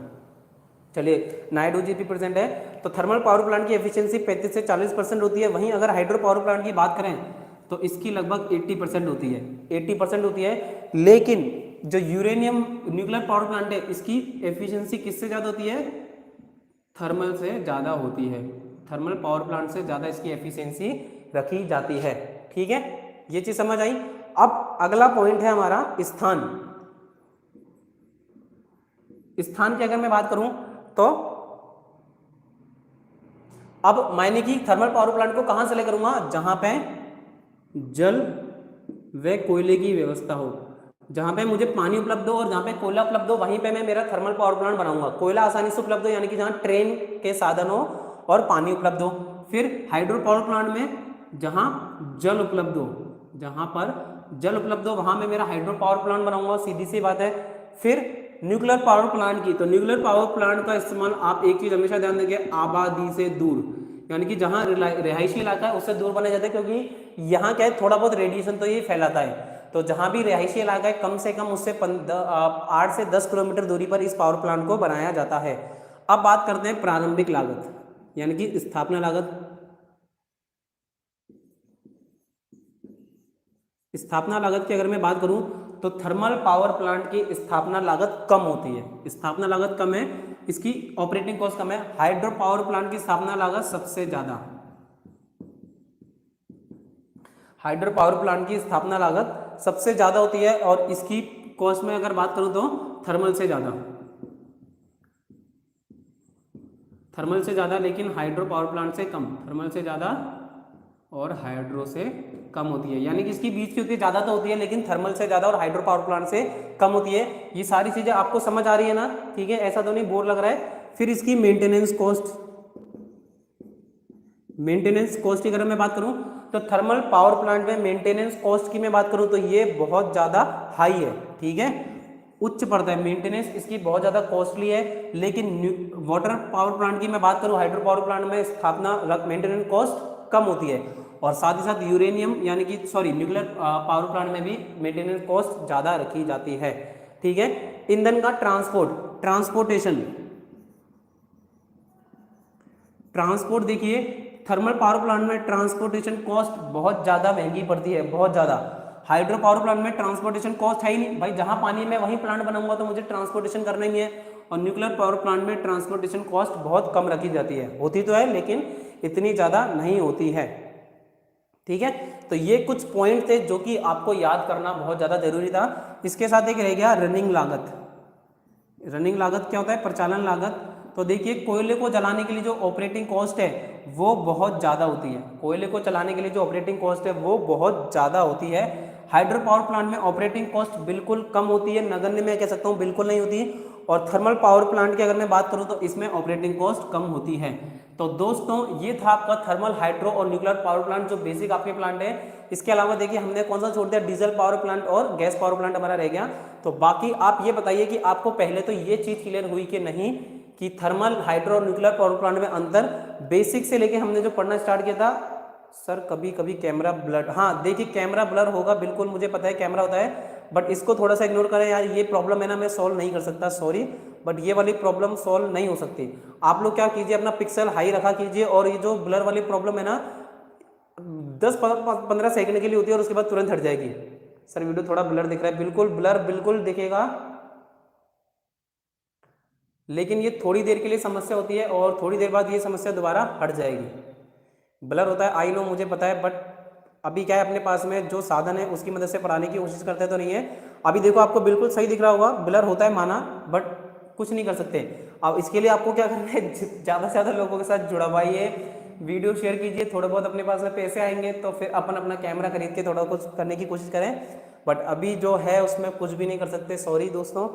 चलिए, नायडू जी भी प्रेजेंट है। तो थर्मल पावर प्लांट की एफिशिएंसी 35 से 40% होती है। वहीं अगर हाइड्रो पावर प्लांट की बात करें तो इसकी लगभग 80% होती है, 80% होती है। लेकिन जो यूरेनियम न्यूक्लियर पावर प्लांट है इसकी एफिशिएंसी किससे ज़्यादा होती है? थर्मल से ज़्यादा होती है। थर्मल पावर प्लांट से ज़्यादा इसकी एफिशिएंसी रखी जाती है। ठीक है, ये चीज़ समझ आई। अब अगला पॉइंट है हमारा स्थान। स्थान की अगर मैं बात करूं तो अब मायने की थर्मल पावर प्लांट को कहां सेलेक्ट करूंगा? जहां पे जल व कोयले की व्यवस्था हो, जहां पे मुझे पानी उपलब्ध हो और जहां पे कोयला उपलब्ध हो, वहीं पे मैं मेरा थर्मल पावर प्लांट बनाऊंगा। कोयला आसानी से उपलब्ध हो यानी कि जहां ट्रेन के साधन हो और पानी उपलब्ध हो। फिर हाइड्रो पावर प्लांट में जहां जल उपलब्ध हो, जहां पर जल उपलब्ध हो वहां मैं मेरा हाइड्रो पावर प्लांट बनाऊंगा, सीधी सी बात है। फिर न्यूक्लियर पावर प्लांट की, तो न्यूक्लियर पावर प्लांट का इस्तेमाल आप एक चीज हमेशा ध्यान रखिए, आबादी से दूर, यानी कि जहां रिहायशी इलाका है उससे दूर बनाया जाता है, क्योंकि यहाँ क्या है, थोड़ा बहुत रेडिएशन तो ये फैलाता है। तो जहां भी रिहायशी इलाका है कम से कम उससे 8 से 10 किलोमीटर दूरी पर इस पावर प्लांट को बनाया जाता है। अब बात करते हैं प्रारंभिक लागत यानी कि स्थापना लागत। स्थापना लागत की अगर मैं बात करूं तो थर्मल पावर प्लांट की स्थापना लागत कम होती है। स्थापना लागत कम है, इसकी ऑपरेटिंग कॉस्ट कम है। हाइड्रो पावर प्लांट की स्थापना लागत सबसे ज्यादा, हाइड्रो पावर प्लांट की स्थापना लागत सबसे ज्यादा होती है और इसकी कॉस्ट में अगर बात करूं तो थर्मल से ज्यादा, थर्मल से ज्यादा, लेकिन हाइड्रो पावर प्लांट से कम। थर्मल से ज्यादा और हाइड्रो से कम होती है, यानी कि इसकी बीच की होती है, ज्यादा तो होती है लेकिन थर्मल से ज्यादा और हाइड्रो पावर प्लांट से कम होती है। ये सारी चीजें आपको समझ आ रही है ना? ठीक है, ऐसा तो नहीं बोर लग रहा है। फिर इसकी मेंटेनेंस कॉस्ट, मेंटेनेंस कॉस्ट की अगर मैं बात करूं तो थर्मल पावर प्लांट में मेंटेनेंस कॉस्ट की मैं बात करूं तो ये बहुत ज्यादा हाई है। ठीक है, उच्च पड़ता है, मेंटेनेंस इसकी बहुत ज्यादा कॉस्टली है। लेकिन वाटर पावर प्लांट की मैं बात करूं, हाइड्रो पावर प्लांट में स्थापना मेंटेनेंस कॉस्ट कम होती है। और साथ ही साथ यूरेनियम यानी कि न्यूक्लियर पावर प्लांट में भी मेंटेनेंस कॉस्ट ज्यादा रखी जाती है। ठीक है, ईंधन का ट्रांसपोर्ट देखिए, थर्मल पावर प्लांट में ट्रांसपोर्टेशन कॉस्ट बहुत ज्यादा महंगी पड़ती है, बहुत ज्यादा। हाइड्रो पावर प्लांट में ट्रांसपोर्टेशन कॉस्ट है ही नहीं भाई, जहां पानी में वहीं प्लांट बनाऊंगा तो मुझे ट्रांसपोर्टेशन करना ही है। और न्यूक्लियर पावर प्लांट में ट्रांसपोर्टेशन कॉस्ट बहुत कम रखी जाती है, होती तो है लेकिन इतनी ज्यादा नहीं होती है। ठीक है, तो ये कुछ पॉइंट थे जो कि आपको याद करना बहुत ज्यादा जरूरी था। इसके साथ एक रह गया रनिंग लागत। रनिंग लागत क्या होता है? प्रचालन लागत। तो देखिए कोयले को जलाने के लिए जो ऑपरेटिंग कॉस्ट है वो बहुत ज़्यादा होती है। कोयले को चलाने के लिए जो ऑपरेटिंग कॉस्ट है वो बहुत ज़्यादा होती है। हाइड्रो पावर प्लांट में ऑपरेटिंग कॉस्ट बिल्कुल कम होती है, नगण्य मैं कह सकता हूँ बिल्कुल नहीं होती। और थर्मल पावर प्लांट की अगर मैं बात करूँ तो इसमें ऑपरेटिंग कॉस्ट कम होती है। तो दोस्तों ये था आपका थर्मल, हाइड्रो और न्यूक्लियर पावर प्लांट जो बेसिक आपके प्लांट है। इसके अलावा देखिए हमने कौन सा छोड़ दिया, डीजल पावर प्लांट और गैस पावर प्लांट हमारा रह गया। तो बाकी आप ये बताइए कि आपको पहले तो ये चीज़ क्लियर हुई कि नहीं कि थर्मल, हाइड्रो और न्यूक्लियर पावर प्लांट में अंतर बेसिक से लेके हमने जो पढ़ना स्टार्ट किया था। सर कभी कभी कैमरा ब्लर, हाँ देखिए कैमरा ब्लर होगा, बिल्कुल मुझे पता है कैमरा होता है, बट इसको थोड़ा सा इग्नोर करें यार। ये प्रॉब्लम है ना, मैं सॉल्व नहीं कर सकता, सॉरी, बट ये वाली प्रॉब्लम सॉल्व नहीं हो सकती। आप लोग क्या कीजिए, अपना पिक्सल हाई रखा कीजिए और ये जो ब्लर वाली प्रॉब्लम है ना 10-15 सेकंड के लिए होती है और उसके बाद तुरंत हट जाएगी। सर वीडियो थोड़ा ब्लर दिख रहा है, बिल्कुल ब्लर बिल्कुल दिखेगा, लेकिन ये थोड़ी देर के लिए समस्या होती है और थोड़ी देर बाद ये समस्या दोबारा हट जाएगी। ब्लर होता है, आई नो, मुझे पता है, बट अभी क्या है अपने पास में जो साधन है उसकी मदद से पढ़ाने की कोशिश करते तो नहीं है। अभी देखो आपको बिल्कुल सही दिख रहा होगा, ब्लर होता है माना, बट कुछ नहीं कर सकते। अब इसके लिए आपको क्या करना है, ज़्यादा से ज़्यादा लोगों के साथ जुड़वाइए, वीडियो शेयर कीजिए, थोड़ा बहुत अपने पास में पैसे आएंगे तो फिर अपन अपना कैमरा खरीद के थोड़ा कुछ करने की कोशिश करें, बट अभी जो है उसमें कुछ भी नहीं कर सकते, सॉरी दोस्तों।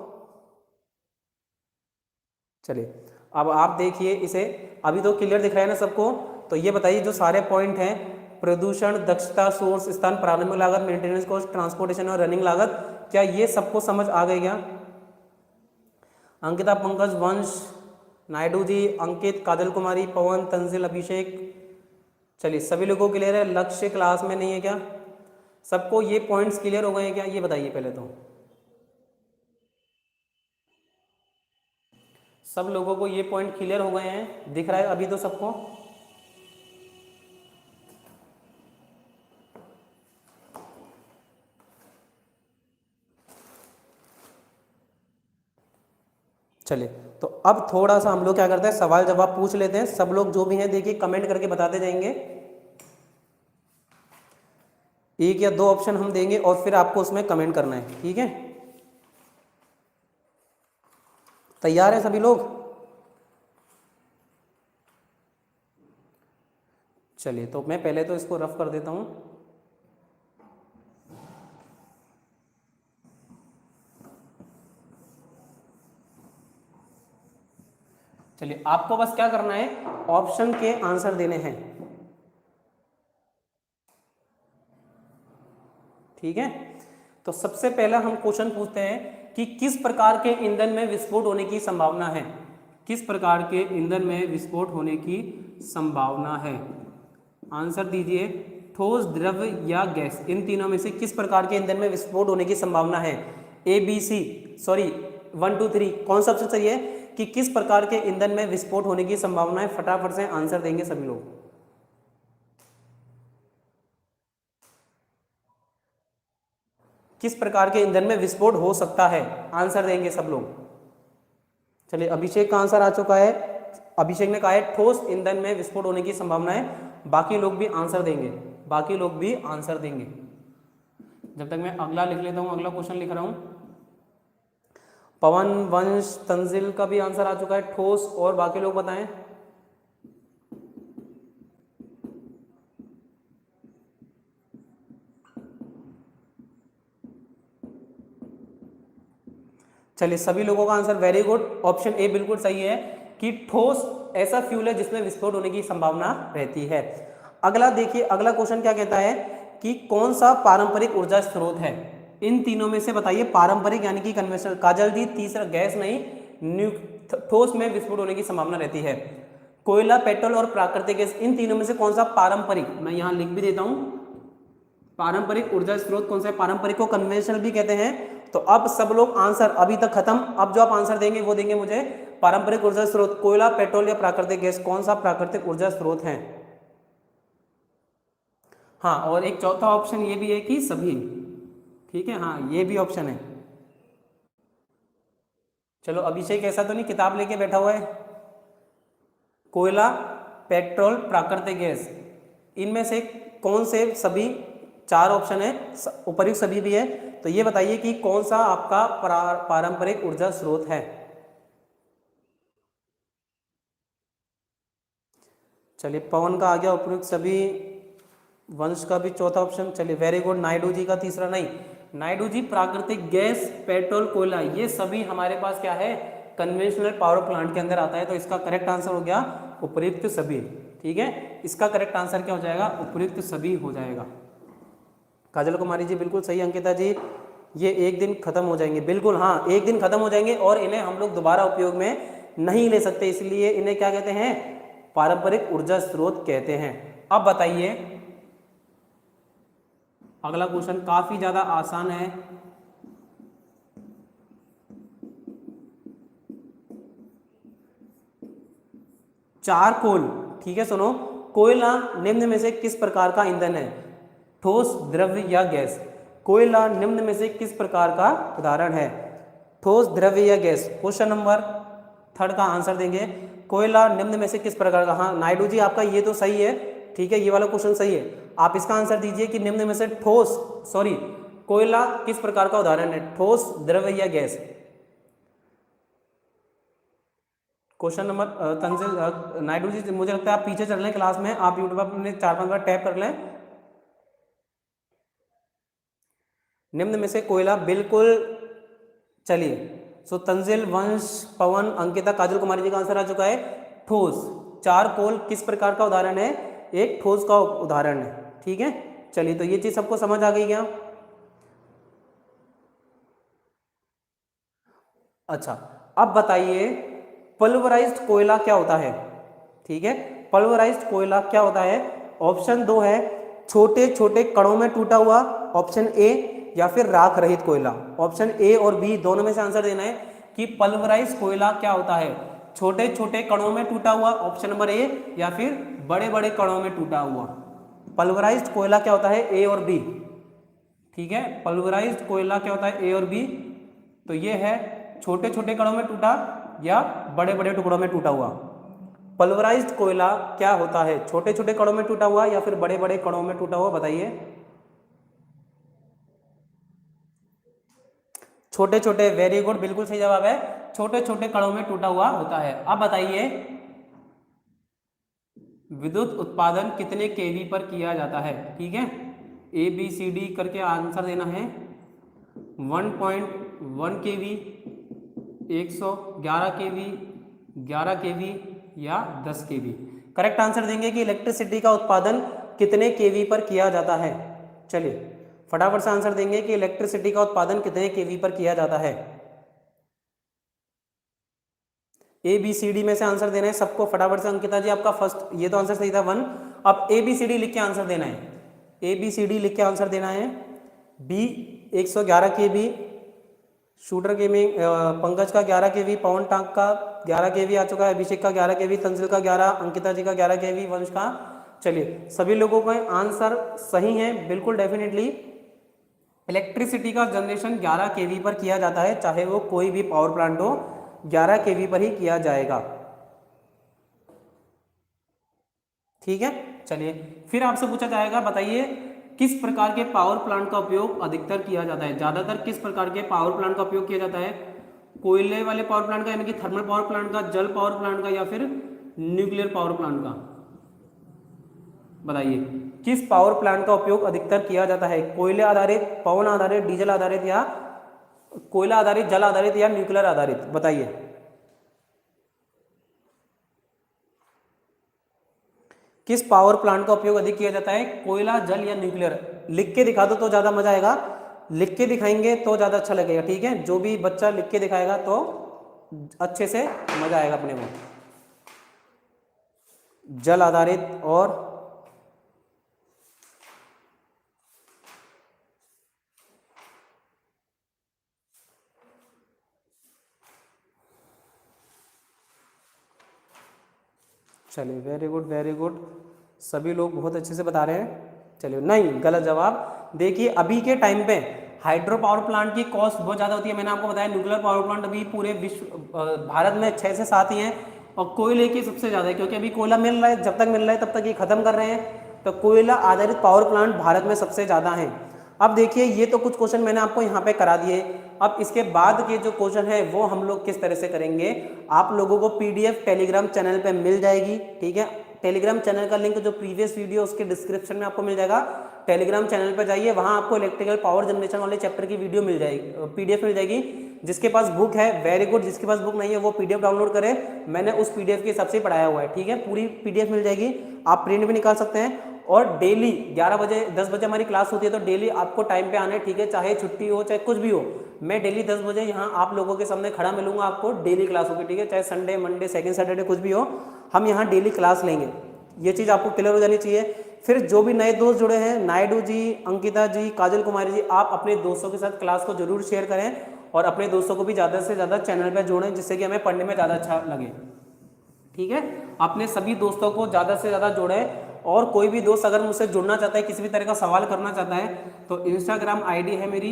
चलिए अब आप देखिए इसे, अभी तो क्लियर दिख रहा है ना सबको। तो ये बताइए जो सारे पॉइंट हैं, प्रदूषण, दक्षता, सोर्स स्थान, प्रारंभिक लागत, मेंटेनेंस कॉस्ट, ट्रांसपोर्टेशन और रनिंग लागत, क्या ये सबको समझ आ गई क्या? अंकिता, पंकज, वंश, नायडू जी, अंकित, काजल कुमारी, पवन, तंजिल, अभिषेक, चलिए सभी लोगों को क्लियर है। लक्ष्य क्लास में नहीं है क्या? सबको ये पॉइंट्स क्लियर हो गए हैं क्या, ये बताइए पहले तो। सब लोगों को ये पॉइंट क्लियर हो गए हैं, दिख रहा है अभी तो सबको? चलिए तो अब थोड़ा सा हम लोग क्या करते हैं, सवाल जवाब पूछ लेते हैं। सब लोग जो भी हैं देखिए कमेंट करके बताते जाएंगे, एक या दो ऑप्शन हम देंगे और फिर आपको उसमें कमेंट करना है, ठीक है? तैयार हैं सभी लोग? चलिए तो मैं पहले तो इसको रफ कर देता हूं। चलिए आपको बस क्या करना है, ऑप्शन के आंसर देने हैं, ठीक है? तो सबसे पहला हम क्वेश्चन पूछते हैं कि किस प्रकार के ईंधन में विस्फोट होने की संभावना है? किस प्रकार के ईंधन में विस्फोट होने की संभावना है? आंसर दीजिए। ठोस, द्रव या गैस, इन तीनों में से किस प्रकार के ईंधन में विस्फोट होने की संभावना है? ए बी सी, सॉरी 1 2 3, कौन सा ऑप्शन सही है कि किस प्रकार के ईंधन में विस्फोट होने की संभावना है? फटाफट से आंसर देंगे सभी लोग। किस प्रकार के ईंधन में विस्फोट हो सकता है, आंसर देंगे सब लोग। चलिए अभिषेक का आंसर आ चुका है, अभिषेक ने कहा है ठोस ईंधन में विस्फोट होने की संभावना है। बाकी लोग भी आंसर देंगे, बाकी लोग भी आंसर देंगे। जब तक मैं अगला लिख लेता हूं, अगला क्वेश्चन लिख रहा हूं। पवन, वंश, तंजिल का भी आंसर आ चुका है ठोस, और बाकी लोग बताएं। चलिए सभी लोगों का answer very good, option A बिल्कुल सही है कि ठोस ऐसा फ्यूल है जिसमें विस्फोट होने की संभावना रहती है। अगला देखिए, अगला क्वेश्चन क्या कहता है कि कौन सा पारंपरिक ऊर्जा स्रोत है? इन तीनों में से बताइए, पारंपरिक यानी कि कन्वेंशनल, काजल जी तीसरा, गैस नहीं, ठोस में विस्फोट होने की संभावना रहती है। कोयला, पेट्रोल और प्राकृतिक गैस, इन तीनों में से कौन सा पारंपरिक, मैं यहां लिख भी देता हूं, पारंपरिक ऊर्जा स्रोत कौन सा है? पारंपरिक को कन्वेंशनल भी कहते हैं। तो अब सब लोग आंसर अभी तक खत्म, अब जो आप आंसर देंगे वो देंगे मुझे पारंपरिक ऊर्जा स्रोत, कोयला, पेट्रोल या प्राकृतिक गैस, कौन सा प्राकृतिक ऊर्जा स्रोत है? हाँ, और एक चौथा ऑप्शन ये भी है कि सभी, ठीक है, हाँ ये भी ऑप्शन है। चलो अभिषेक ऐसा तो नहीं किताब लेके बैठा हुआ है? कोयला, पेट्रोल, प्राकृतिक गैस, इनमें से कौन से सभी, चार ऑप्शन है, उपयुक्त सभी भी है, तो ये बताइए कि कौन सा आपका पारंपरिक ऊर्जा स्रोत है? चलिए पवन का आ गया उपयुक्त सभी, वंश का भी चौथा ऑप्शन। चलिए वेरी गुड। नायडू जी का तीसरा नहीं, नायडू जी प्राकृतिक गैस, पेट्रोल, कोयला ये सभी हमारे पास क्या है, कन्वेंशनल पावर प्लांट के अंदर आता है। तो इसका करेक्ट आंसर हो गया उपयुक्त सभी। ठीक है, इसका करेक्ट आंसर क्या हो जाएगा, उपयुक्त सभी हो जाएगा। काजल कुमारी जी बिल्कुल सही, अंकिता जी ये एक दिन खत्म हो जाएंगे, बिल्कुल हाँ एक दिन खत्म हो जाएंगे और इन्हें हम लोग दोबारा उपयोग में नहीं ले सकते, इसलिए इन्हें क्या कहते हैं, पारंपरिक ऊर्जा स्रोत कहते हैं। अब बताइए अगला क्वेश्चन काफी ज्यादा आसान है। चारकोल, ठीक है सुनो, कोयला निम्न में से किस प्रकार का ईंधन है, ठोस, द्रव्य या गैस। कोयला निम्न में से किस प्रकार का उदाहरण है, ठोस, द्रव्य या गैस। क्वेश्चन नंबर 3 का आंसर देंगे, कोयला निम्न में से किस प्रकार का। हाँ नायडू जी आपका ये तो सही है, ठीक है ये वाला क्वेश्चन सही है। आप इसका आंसर दीजिए कि निम्न में से कोयला किस प्रकार का उदाहरण है, ठोस, द्रव्य या gas. Question number Tanzil Naidu ji मुझे लगता है आप पीछे चल रहे हैं क्लास में, आप यूट्यूब पर अपने 4-5 बार टैप कर लें। निम्न में से कोयला बिल्कुल, चलिए सो तंजिल, वंश, पवन, अंकिता, काजल कुमारी जी का आंसर आ चुका है ठोस। चारकोल किस प्रकार का उदाहरण है, एक ठोस का उदाहरण है। ठीक है चलिए, तो ये चीज सबको समझ आ गई क्या। अच्छा अब बताइए पल्वराइज्ड कोयला क्या होता है। ठीक है, पल्वराइज्ड कोयला क्या होता है। ऑप्शन 2 है छोटे छोटे कणों में टूटा हुआ, ऑप्शन ए, या फिर राख रहित कोयला। ऑप्शन ए और बी दोनों में से आंसर देना है कि पल्वराइज्ड कोयला क्या होता है, छोटे छोटे कणों में टूटा हुआ, ऑप्शन नंबर ए, या फिर बड़े बड़े कणों में टूटा हुआ। पल्वराइज्ड कोयला क्या होता है, ए और बी। ठीक है, पल्वराइज्ड कोयला क्या होता है, ए और बी। तो ये है छोटे छोटे कणों में टूटा या बड़े बड़े टुकड़ों में टूटा हुआ। पल्वराइज्ड कोयला क्या होता है, छोटे छोटे कणों में टूटा हुआ या फिर बड़े बड़े कणों में टूटा हुआ, बताइए। छोटे छोटे, वेरी गुड, बिल्कुल सही जवाब है, छोटे छोटे कणों में टूटा हुआ होता है। अब बताइए विद्युत उत्पादन कितने केवी पर किया जाता है। ठीक है, ए बी सी डी करके आंसर देना है। 1.1 केवी, 111 केवी, 11 केवी या 10 केवी। करेक्ट आंसर देंगे कि इलेक्ट्रिसिटी का उत्पादन कितने केवी पर किया जाता है। चलिए फटाफट से आंसर देंगे कि इलेक्ट्रिसिटी का उत्पादन कितने केवी पर किया जाता है। ए बी सी डी में से आंसर देना है सबको फटाफट से। अंकिता जी आपका फर्स्ट ये तो आंसर सही था 1। अब ए बी सी डी लिख के आंसर देना है, ए बी सी डी लिख के आंसर देना है। बी 111 केवी, शूटर गेमिंग पंकज का 11 केवी, पवन टांक का 11 केवी आ चुका है, अभिषेक का 11 केवी, तंजिल का 11, अंकिता जी का 11 केवी, वंश का। चलिए सभी लोगों का आंसर सही है, बिल्कुल डेफिनेटली इलेक्ट्रिसिटी का जनरेशन 11 केवी पर किया जाता है, चाहे वो कोई भी पावर प्लांट हो 11 केवी पर ही किया जाएगा। ठीक है चलिए फिर आपसे पूछा जाएगा, बताइए किस प्रकार के पावर प्लांट का उपयोग अधिकतर किया जाता है, ज्यादातर किस प्रकार के पावर प्लांट का उपयोग किया जाता है। कोयले वाले पावर प्लांट का यानी कि थर्मल पावर प्लांट का, जल पावर प्लांट का, या फिर न्यूक्लियर पावर प्लांट का। बताइए किस पावर प्लांट का उपयोग अधिकतर किया जाता है, कोयले आधारित, पवन आधारित, डीजल आधारित, या कोयला आधारित, जल आधारित, या न्यूक्लियर आधारित। बताइए किस पावर प्लांट का उपयोग अधिक किया जाता है, कोयला, जल या न्यूक्लियर। लिख के दिखा दो तो ज्यादा मजा आएगा, लिख के दिखाएंगे तो ज्यादा अच्छा लगेगा। ठीक है, जो भी बच्चा लिख के दिखाएगा तो अच्छे से मजा आएगा अपने को। जल आधारित और चलिए वेरी गुड वेरी गुड, सभी लोग बहुत अच्छे से बता रहे हैं। चलिए नहीं, गलत जवाब। देखिए अभी के टाइम पे हाइड्रो पावर प्लांट की कॉस्ट बहुत ज़्यादा होती है, मैंने आपको बताया। न्यूक्लियर पावर प्लांट अभी पूरे विश्व भारत में 6 से 7 ही हैं, और कोयले की सबसे ज़्यादा है, क्योंकि अभी कोयला मिल रहा है, जब तक मिल रहा है तब तक ये खत्म कर रहे हैं। तो कोयला आधारित पावर प्लांट भारत में सबसे ज़्यादा हैं। अब देखिए ये तो कुछ क्वेश्चन मैंने आपको यहाँ पे करा दिए। अब इसके बाद के जो क्वेश्चन है वो हम लोग किस तरह से करेंगे, आप लोगों को PDF टेलीग्राम चैनल पे मिल जाएगी। ठीक है, टेलीग्राम चैनल का लिंक जो प्रीवियस वीडियो उसके डिस्क्रिप्शन में आपको मिल जाएगा। टेलीग्राम चैनल पर जाइए, वहाँ आपको इलेक्ट्रिकल पावर जनरेशन वाले चैप्टर की वीडियो मिल जाएगी, PDF मिल जाएगी। जिसके पास बुक है वेरी गुड, जिसके पास बुक नहीं है वो PDF डाउनलोड करे, मैंने उस PDF के हिसाब से पढ़ाया हुआ है, ठीक है। पूरी PDF मिल जाएगी, आप प्रिंट भी निकाल सकते हैं। और डेली 11 बजे 10 बजे हमारी क्लास होती है, तो डेली आपको टाइम पे आना है, ठीक है। चाहे छुट्टी हो चाहे कुछ भी हो, मैं डेली 10 बजे यहाँ आप लोगों के सामने खड़ा मिलूंगा, आपको डेली क्लास होगी, ठीक है। चाहे संडे मंडे सेकंड सैटरडे कुछ भी हो, हम यहाँ डेली क्लास लेंगे, ये चीज़ आपको क्लियर हो जानी चाहिए। फिर जो भी नए दोस्त जुड़े हैं, नायडू जी, अंकिता जी, काजल कुमारी जी, आप अपने दोस्तों के साथ क्लास को जरूर शेयर करें और अपने दोस्तों को भी ज़्यादा से ज़्यादा चैनल पर जोड़ें, जिससे कि हमें पढ़ने में ज़्यादा अच्छा लगे, ठीक है। अपने सभी दोस्तों को ज़्यादा से ज़्यादा जोड़ें। और कोई भी दोस्त अगर मुझसे जुड़ना चाहता है, किसी भी तरह का सवाल करना चाहता है, तो इंस्टाग्राम ID है मेरी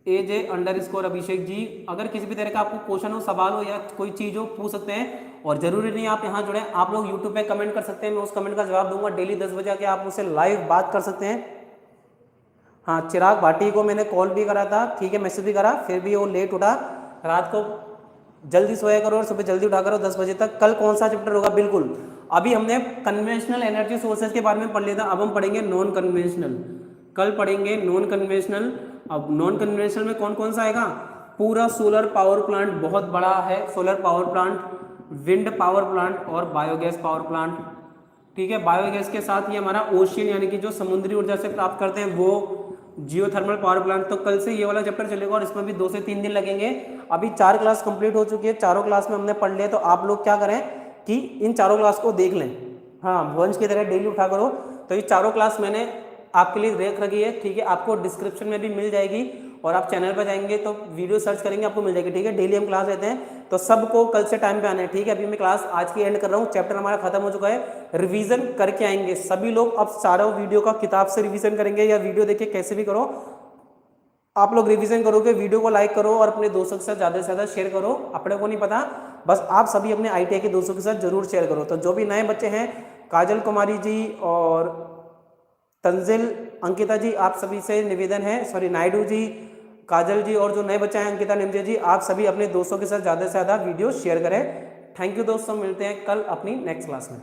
AJ_अभिषेक जी। अगर किसी भी तरह का आपको क्वेश्चन हो, सवाल हो या कोई चीज़ हो, पूछ सकते हैं। और ज़रूरी नहीं आप यहाँ जुड़ें, आप लोग यूट्यूब पे कमेंट कर सकते हैं, मैं उस कमेंट का जवाब दूंगा। डेली 10 बजे आके आप मुझसे लाइव बात कर सकते हैं। हाँ, चिराग भाटी को मैंने कॉल भी करा था, ठीक है, मैसेज भी करा, फिर भी वो लेट उठा। रात को जल्दी सोया करो और सुबह जल्दी उठा करो 10 बजे तक। कल कौन सा चैप्टर होगा? बिल्कुल, अभी हमने कन्वेंशनल एनर्जी सोर्सेज के बारे में पढ़ लिया था, अब हम पढ़ेंगे नॉन कन्वेंशनल। कल पढ़ेंगे नॉन कन्वेंशनल। अब नॉन कन्वेंशनल में कौन कौन सा आएगा? पूरा सोलर पावर प्लांट बहुत बड़ा है, solar power plant, wind power plant और बायोगैस पावर प्लांट, ठीक है। बायोगैस के साथ ये हमारा ओशियन यानी कि जो समुद्री ऊर्जा से प्राप्त करते हैं वो, जियोथर्मल पावर प्लांट। तो कल से ये वाला चैप्टर चलेगा और इसमें भी 2 से 3 दिन लगेंगे। अभी 4 क्लास कंप्लीट हो चुकी है, चारों क्लास में हमने पढ़ लिया। तो आप लोग क्या करें कि इन चारों क्लास को देख लें, हाँ, वंश की तरह डेली उठा करो। तो ये चारों क्लास मैंने आपके लिए देख रखी है, ठीक है। आपको डिस्क्रिप्शन में भी मिल जाएगी और आप चैनल पर जाएंगे तो वीडियो सर्च करेंगे, आपको मिल जाएगी, ठीक है। डेली हम क्लास लेते हैं, तो सबको कल से टाइम पे आना है, ठीक है। अभी मैं क्लास आज की एंड कर रहा हूँ, चैप्टर हमारा खत्म हो चुका है। रिवीजन करके आएंगे सभी लोग। अब सारा वीडियो का किताब से रिवीजन करेंगे या वीडियो देखिए, कैसे भी करो आप लोग रिवीजन करोगे। वीडियो को लाइक करो और अपने दोस्तों के साथ ज़्यादा से ज़्यादा शेयर करो। अपने को नहीं पता, बस आप सभी अपने ITI के दोस्तों के साथ जरूर शेयर करो। तो जो भी नए बच्चे हैं, काजल कुमारी जी और तंजिल, अंकिता जी, आप सभी से निवेदन है, सॉरी नायडू जी, काजल जी, और जो नए बच्चे हैं अंकिता निमजे जी, आप सभी अपने दोस्तों के साथ ज़्यादा से ज़्यादा वीडियो शेयर करें। थैंक यू दोस्तों, मिलते हैं कल अपनी नेक्स्ट क्लास में।